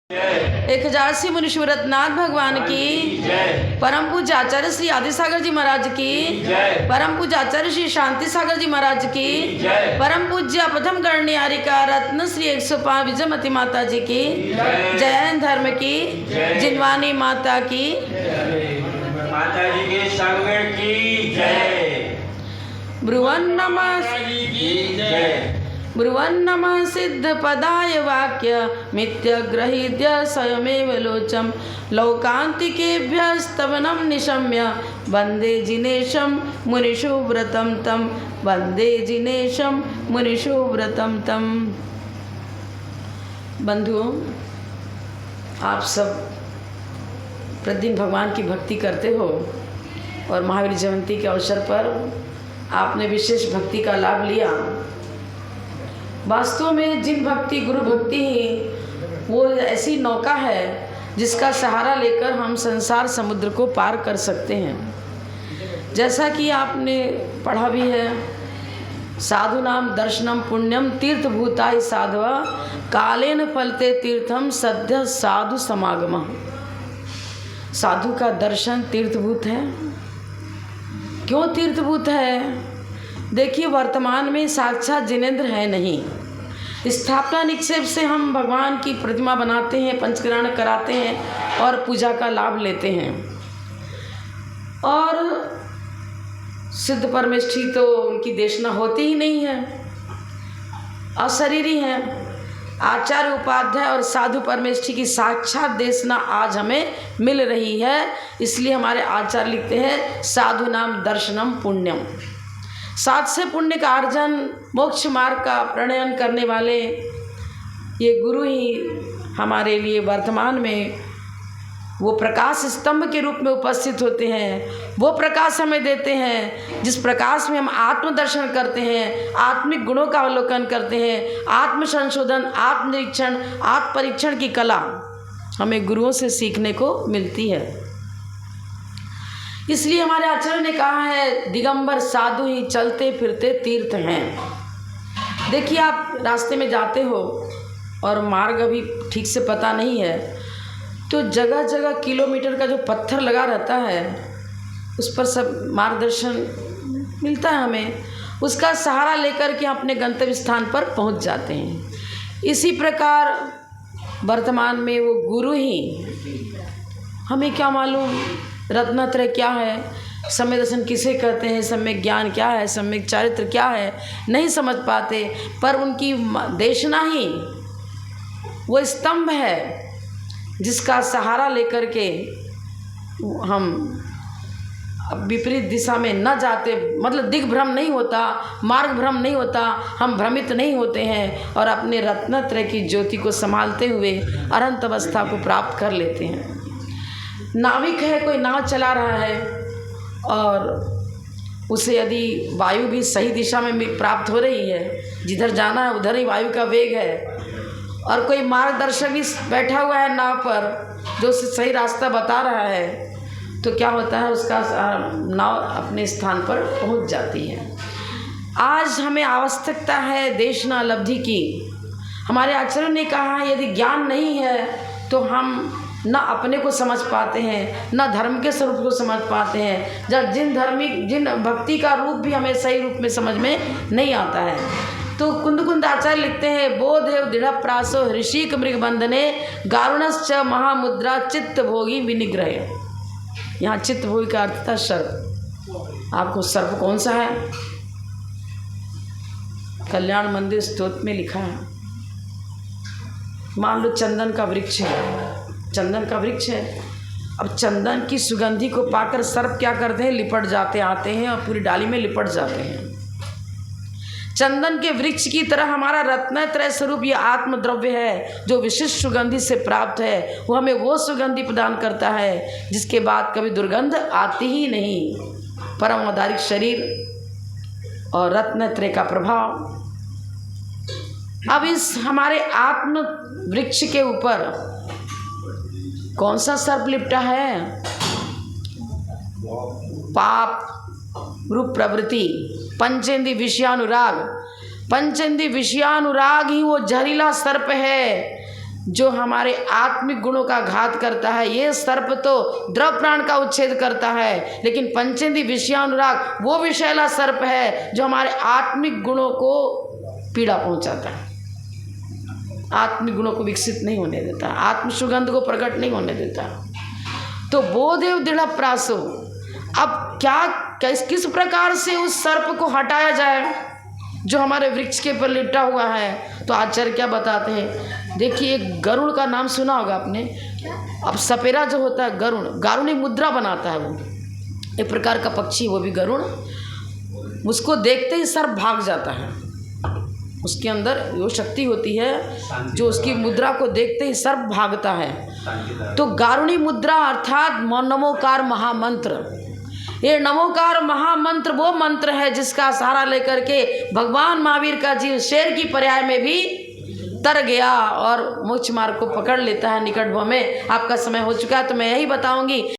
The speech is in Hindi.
1000 मुनीश्वरनाथ भगवान की, परम पूज्य आचार्य श्री आदिसागर जी महाराज की, परम पूज्य आचार्य श्री शांति सागर जी महाराज की, परम पूज्य प्रथम गणनियारिका रत्न श्री 105 विजयमती माता जी की, जैन धर्म की, जिनवानी माता की, माता जी के संग की जय। ब्रुवन् नमः ब्रुवन् नमः सिद्ध पदाय वाक्य मिथ्यग्रहीत्य स्वयमेव लोचम लौकान्तिकेभ्यस्तवनं निशम्य वन्दे जिनेशं मुनिषु व्रतं तं, वन्दे जिनेशं मुनिषु व्रतं तं। बंधुओं, आप सब प्रतिदिन भगवान की भक्ति करते हो और महावीर जयंती के अवसर पर आपने विशेष भक्ति का लाभ लिया। वास्तव में जिन भक्ति गुरु भक्ति ही वो ऐसी नौका है जिसका सहारा लेकर हम संसार समुद्र को पार कर सकते हैं। जैसा कि आपने पढ़ा भी है, साधु नाम दर्शनम पुण्यम तीर्थभूताय साधवा कालेन फलते तीर्थम सद्य साधु समागम। साधु का दर्शन तीर्थभूत है। क्यों तीर्थभूत है? देखिए, वर्तमान में साक्षात जिनेंद्र है नहीं। स्थापना निक्षेप से हम भगवान की प्रतिमा बनाते हैं, पंचग्रहण कराते हैं और पूजा का लाभ लेते हैं। और सिद्ध परमेष्ठी तो उनकी देशना होती ही नहीं है, अशरीरी हैं। आचार्य उपाध्याय और साधु परमेष्ठी की साक्षात देशना आज हमें मिल रही है। इसलिए हमारे आचार्य लिखते हैं साधु नाम दर्शनम पुण्यम। साथ से पुण्य का अर्जन, मोक्ष मार्ग का प्रणयन करने वाले ये गुरु ही हमारे लिए वर्तमान में वो प्रकाश स्तंभ के रूप में उपस्थित होते हैं। वो प्रकाश हमें देते हैं जिस प्रकाश में हम आत्मदर्शन करते हैं, आत्मिक गुणों का अवलोकन करते हैं, आत्म संशोधन, आत्मनिरीक्षण, आत्म परीक्षण की कला हमें गुरुओं से सीखने को मिलती है। इसलिए हमारे आचार्य ने कहा है दिगंबर साधु ही चलते फिरते तीर्थ हैं। देखिए, आप रास्ते में जाते हो और मार्ग अभी ठीक से पता नहीं है तो जगह जगह किलोमीटर का जो पत्थर लगा रहता है उस पर सब मार्गदर्शन मिलता है हमें। उसका सहारा लेकर के अपने गंतव्य स्थान पर पहुंच जाते हैं। इसी प्रकार वर्तमान में वो गुरु ही, हमें क्या मालूम रत्नत्रय क्या है, सम्यक दर्शन किसे कहते हैं, सम्यक ज्ञान क्या है, सम्यक चारित्र क्या है, नहीं समझ पाते। पर उनकी देशना ही वो स्तंभ है जिसका सहारा लेकर के हम विपरीत दिशा में न जाते, मतलब दिग्भ्रम नहीं होता, मार्ग भ्रम नहीं होता, हम भ्रमित नहीं होते हैं और अपने रत्नत्रय की ज्योति को संभालते हुए अनंत अवस्था को प्राप्त कर लेते हैं। नाविक है, कोई नाव चला रहा है और उसे यदि वायु भी सही दिशा में प्राप्त हो रही है, जिधर जाना है उधर ही वायु का वेग है, और कोई मार्गदर्शक भी बैठा हुआ है नाव पर जो उसे सही रास्ता बता रहा है, तो क्या होता है, उसका नाव अपने स्थान पर पहुंच जाती है। आज हमें आवश्यकता है देशना लब्धि की। हमारे आचार्य ने कहा यदि ज्ञान नहीं है तो हम न अपने को समझ पाते हैं, न धर्म के स्वरूप को समझ पाते हैं। जब जिन भक्ति का रूप भी हमें सही रूप में समझ में नहीं आता है। तो कुंद आचार्य लिखते हैं बोधेव दृढ़ प्रासो ऋषिक मृग बंधने गारुणश्च महामुद्रा चित्त भोगी विनिग्रह। यहाँ चित्त भोगी का अर्थ था सर्प। आपको सर्प कौन सा है? कल्याण मंदिर स्तोत्र में लिखा है। मान लो चंदन का वृक्ष है, चंदन का वृक्ष है। अब चंदन की सुगंधि को पाकर सर्प क्या करते हैं, लिपट जाते आते हैं और पूरी डाली में लिपट जाते हैं। चंदन के वृक्ष की तरह हमारा रत्नत्रय स्वरूप ये आत्मद्रव्य है जो विशिष्ट सुगंधि से प्राप्त है। वो हमें वो सुगंधि प्रदान करता है जिसके बाद कभी दुर्गंध आती ही नहीं। परम आधारिक शरीर और रत्नत्रय का प्रभाव। अब इस हमारे आत्म वृक्ष के ऊपर कौन सा सर्प लिपटा है? पाप रूप प्रवृत्ति, पंचेंद्रिय विषयानुराग। पंचेंद्रिय विषयानुराग ही वो जहरीला सर्प है जो हमारे आत्मिक गुणों का घात करता है। ये सर्प तो द्रव प्राण का उच्छेद करता है, लेकिन पंचेंद्रिय विषयानुराग वो विषैला सर्प है जो हमारे आत्मिक गुणों को पीड़ा पहुंचाता है, आत्मिक गुणों को विकसित नहीं होने देता, आत्म सुगंध को प्रकट नहीं होने देता। तो बोधेव दृढ़ प्रासो। अब किस प्रकार से उस सर्प को हटाया जाए जो हमारे वृक्ष के पर लिपटा हुआ है? तो आचार्य क्या बताते हैं, देखिए एक गरुड़ का नाम सुना होगा आपने। अब सपेरा जो होता है गरुड़, गारुणी मुद्रा बनाता है, वो एक प्रकार का पक्षी, वो भी गरुड़। उसको देखते ही सर्प भाग जाता है, उसके अंदर वो शक्ति होती है जो उसकी मुद्रा को देखते ही सर्प भागता है। तो गारुणी मुद्रा अर्थात नमोकार महामंत्र। ये नमोकार महामंत्र वो मंत्र है जिसका सहारा लेकर के भगवान महावीर का जीव शेर की पर्याय में भी तर गया और मोक्ष मार्ग को पकड़ लेता है निकट भव में। आपका समय हो चुका है तो मैं यही बताऊंगी।